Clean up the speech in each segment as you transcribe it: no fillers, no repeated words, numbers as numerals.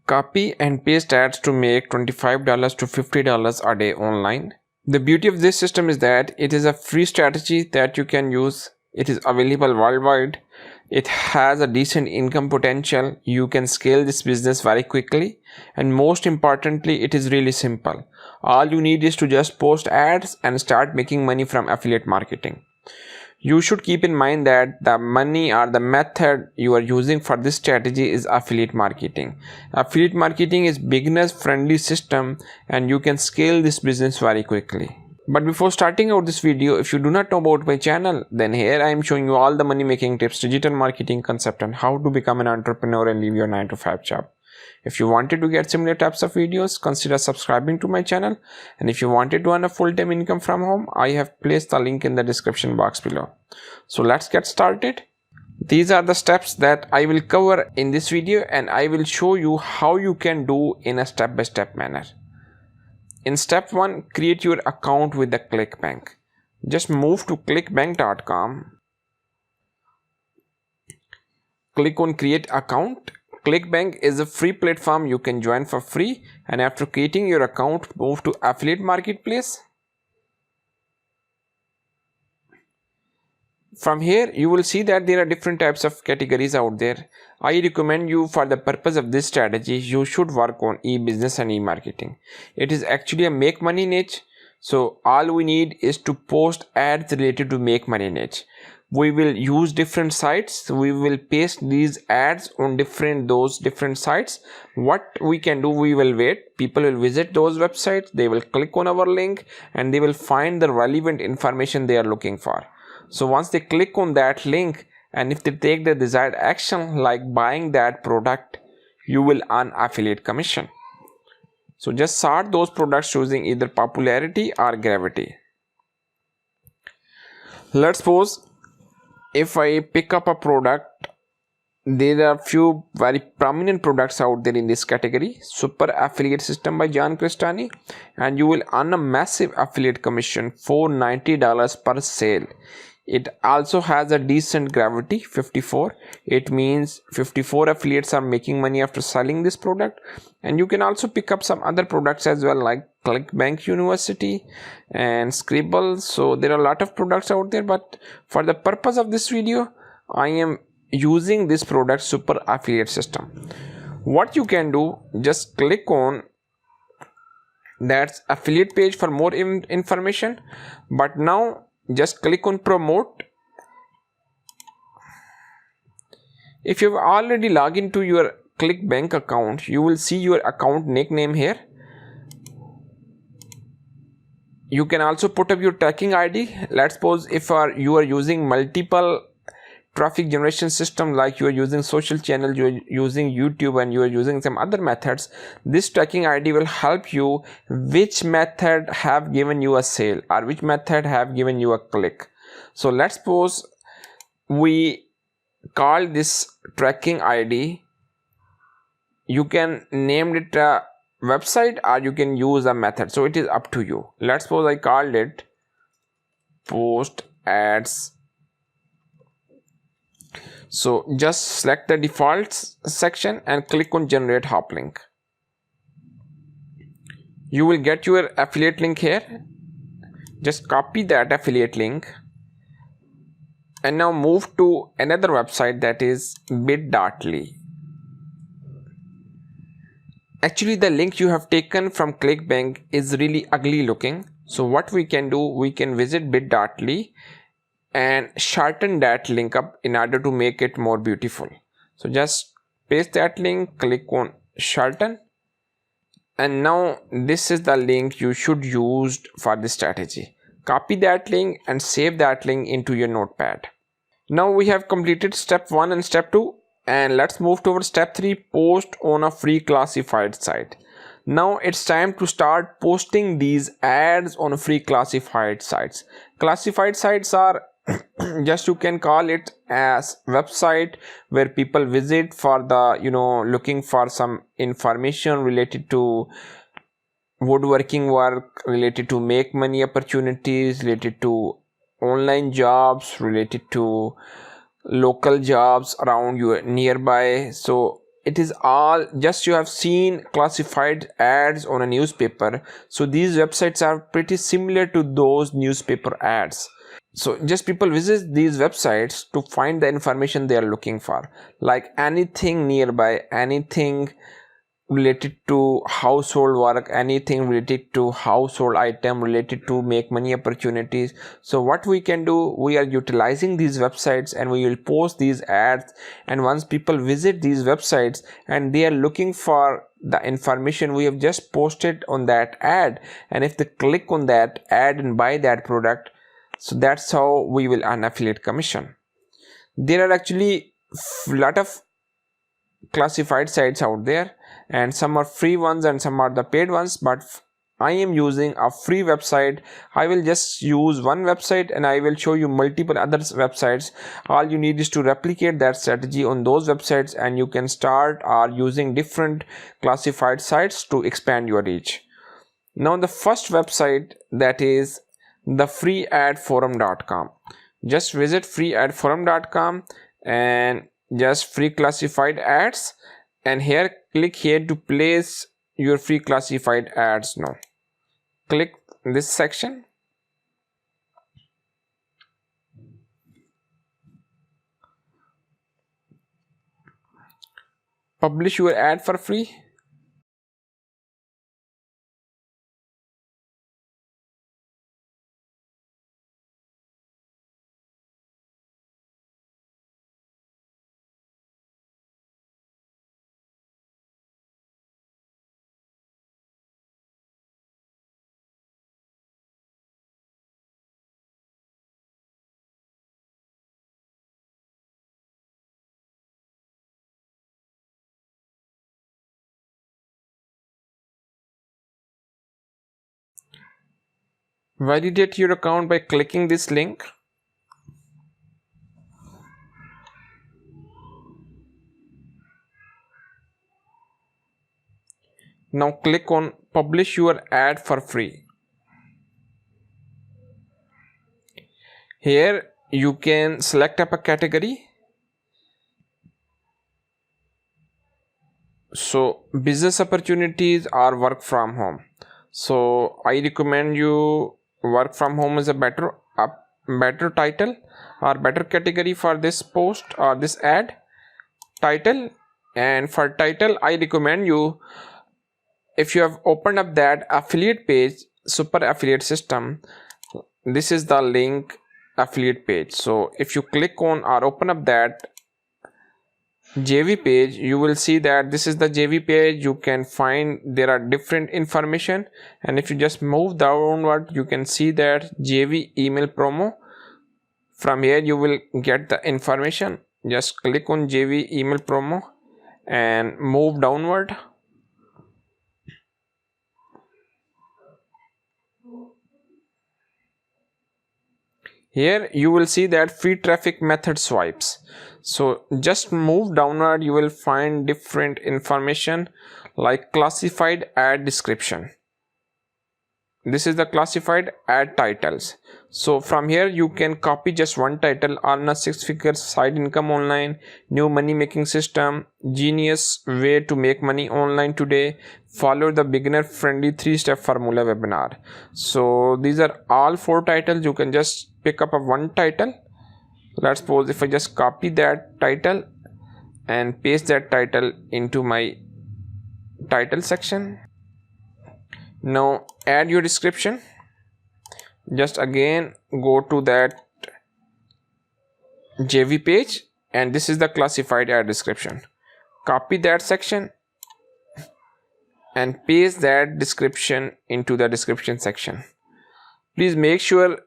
Copy and paste ads to make $25 to $50 a day online. The beauty of this system is that it is a free strategy that you can use. It is available worldwide. It has a decent income potential. You can scale this business very quickly, and most importantly, it is really simple. All you need is to just post ads and start making money from affiliate marketing. You should keep in mind that the money or the method you are using for this strategy is affiliate marketing. Affiliate marketing is beginners friendly system and you can scale this business very quickly. But before starting out this video, if you do not know about my channel, then here I am showing you all the money making tips, digital marketing concept, and how to become an entrepreneur and leave your 9-to-5 job. If you wanted to get similar types of videos, consider subscribing to my channel. And if you wanted to earn a full-time income from home, I have placed the link in the description box below. So let's get started. These are the steps that I will cover in this video, and I will show you how you can do in a step-by-step manner. In step 1, create your account with the ClickBank. Just move to clickbank.com. Click on create account. ClickBank is a free platform you can join for free, and after creating your account, move to affiliate marketplace. From here you will see that there are different types of categories out there. I recommend you, for the purpose of this strategy, you should work on e-business and e-marketing. It is actually a make money niche, so all we need is to post ads related to make money niche. We will use different sites. We will paste these ads on those different sites. What we can do, we will wait. People will visit those websites. They will click on our link and they will find the relevant information they are looking for. So once they click on that link, and if they take the desired action like buying that product, you will earn affiliate commission. So just sort those products using either popularity or gravity. Let's suppose if I pick up a product, there are few very prominent products out there in this category. Super Affiliate System by John Crestani, and you will earn a massive affiliate commission for $90 per sale. It also has a decent gravity, 54. It means 54 affiliates are making money after selling this product. And you can also pick up some other products as well, like ClickBank University and Scribble. So there are a lot of products out there, but for the purpose of this video, I am using this product, Super Affiliate System. What you can do, just click on that affiliate page for more information. But now just click on promote. If you've already logged into your ClickBank account, you will see your account nickname here. You can also put up your tracking ID. Let's suppose if you are using multiple traffic generation system, like you are using social channels, you are using YouTube, and you are using some other methods, this tracking ID will help you which method have given you a sale or which method have given you a click. So let's suppose we call this tracking ID, you can name it a website or you can use a method, so it is up to you. Let's suppose I called it post ads. So just select the default section and click on generate hop link. You will get your affiliate link here. Just copy that affiliate link and now move to another website, that is bit.ly. Actually, the link you have taken from ClickBank is really ugly looking. So what we can do, we can visit bit.ly and shorten that link up in order to make it more beautiful. So just paste that link, click on shorten, and now this is the link you should use for this strategy. Copy that link and save that link into your notepad. Now we have completed step 1 and step 2, and let's move towards step 3, post on a free classified site. Now it's time to start posting these ads on free classified sites. Classified sites are just, you can call it as website where people visit for the looking for some information related to woodworking work, related to make money opportunities, related to online jobs, related to local jobs around you nearby. So it is all just, you have seen classified ads on a newspaper. So these websites are pretty similar to those newspaper ads. So just people visit these websites to find the information they are looking for, like anything nearby, anything related to household work, anything related to household item, related to make money opportunities. So what we can do, we are utilizing these websites and we will post these ads, and once people visit these websites and they are looking for the information we have just posted on that ad, and if they click on that ad and buy that product, so that's how we will earn affiliate commission. There are actually a lot of classified sites out there, and some are free ones and some are the paid ones, but I am using a free website. I will just use one website and I will show you multiple other websites. All you need is to replicate that strategy on those websites, and you can start using different classified sites to expand your reach. Now the first website, that is the freeadforum.com. Just visit freeadforum.com and just free classified ads, and here click here to place your free classified ads. Now click this section, publish your ad for free. Validate your account by clicking this link. Now click on publish your ad for free. Here you can select up a category. So business opportunities or work from home. So I recommend you work from home is a better title or better category for this post or this ad title. And for title, I recommend you, if you have opened up that affiliate page, super affiliate system, this is the link affiliate page. So if you click on or open up that JV page, you will see that this is the JV page. You can find there are different information, and if you just move downward, you can see that JV email promo. From here you will get the information. Just click on JV email promo and move downward. Here you will see that free traffic method swipes. So just move downward, you will find different information like classified ad description. This is the classified ad titles. So from here you can copy just one title: earn a 6-figure side income online, new money making system, genius way to make money online today, follow the beginner friendly 3-step formula webinar. So these are all 4 titles. You can just pick up a one title. Let's suppose if I just copy that title and paste that title into my title section. Now add your description. Just again go to that JV page, and this is the classified ad description. Copy that section and paste that description into the description section. Please make sure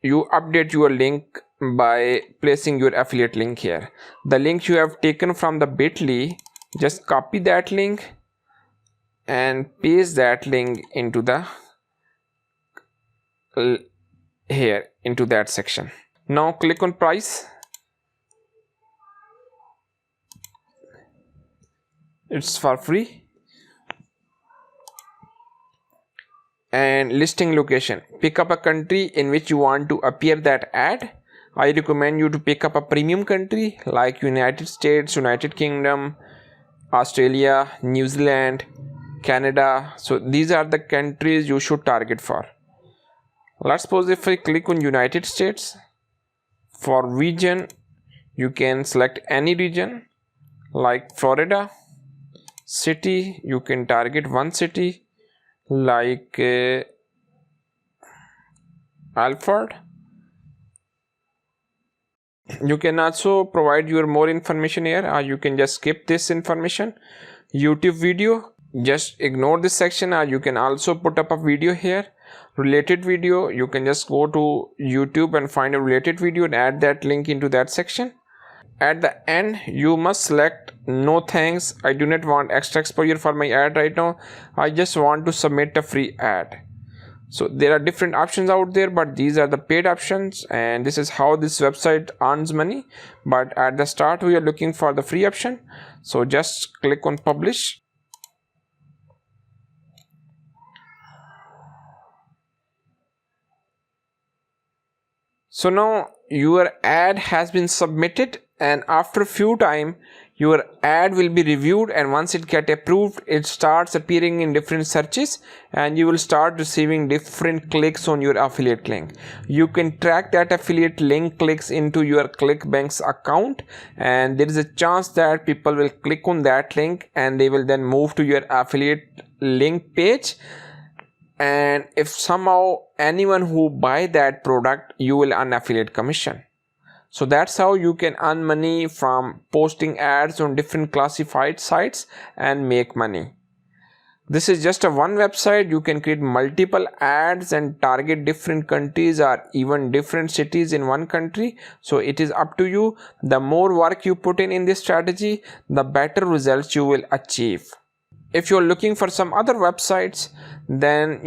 you update your link by placing your affiliate link here. The link you have taken from the bit.ly, just copy that link and paste that link into the here into that section. Now click on price. It's for free. And listing location, pick up a country in which you want to appear that ad. I recommend you to pick up a premium country like United States, United Kingdom, Australia, New Zealand, Canada. So these are the countries you should target for. Let's suppose if I click on United States, for region you can select any region like Florida. City, you can target one city like Alfred. You can also provide your more information here, or you can just skip this information. YouTube video, just ignore this section, or you can also put up a video here. Related video, you can just go to YouTube and find a related video and add that link into that section. At the end, you must select no thanks, I do not want extra exposure for my ad right now, I just want to submit a free ad. So there are different options out there, but these are the paid options, and this is how this website earns money. But at the start we are looking for the free option, so just click on publish. So now your ad has been submitted, and after a few time your ad will be reviewed, and once it get approved, it starts appearing in different searches and you will start receiving different clicks on your affiliate link. You can track that affiliate link clicks into your ClickBank's account, and there is a chance that people will click on that link and they will then move to your affiliate link page, and if somehow anyone who buy that product, you will earn affiliate commission. So that's how you can earn money from posting ads on different classified sites and make money. This is just a one website. You can create multiple ads and target different countries or even different cities in one country. So it is up to you. The more work you put in this strategy, the better results you will achieve. If you're looking for some other websites, then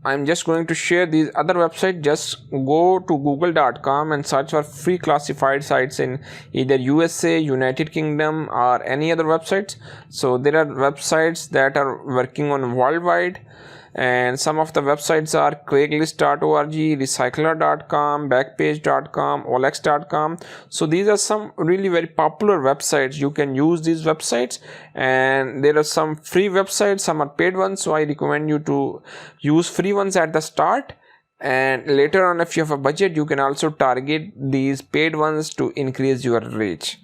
I'm just going to share these other websites. Just go to google.com and search for free classified sites in either USA, United Kingdom or any other websites. So there are websites that are working on worldwide, and some of the websites are Craigslist.org, Recycler.com, Backpage.com, OLX.com. So these are some really very popular websites. You can use these websites, and there are some free websites, some are paid ones. So I recommend you to use free ones at the start, and later on if you have a budget, you can also target these paid ones to increase your reach.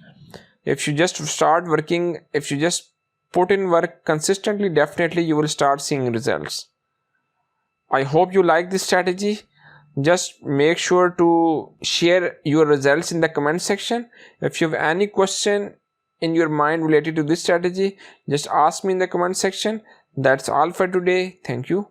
If you just start working, if you just put in work consistently, definitely you will start seeing results. I hope you like this strategy. Just make sure to share your results in the comment section. If you have any question in your mind related to this strategy, just ask me in the comment section. That's all for today. Thank you.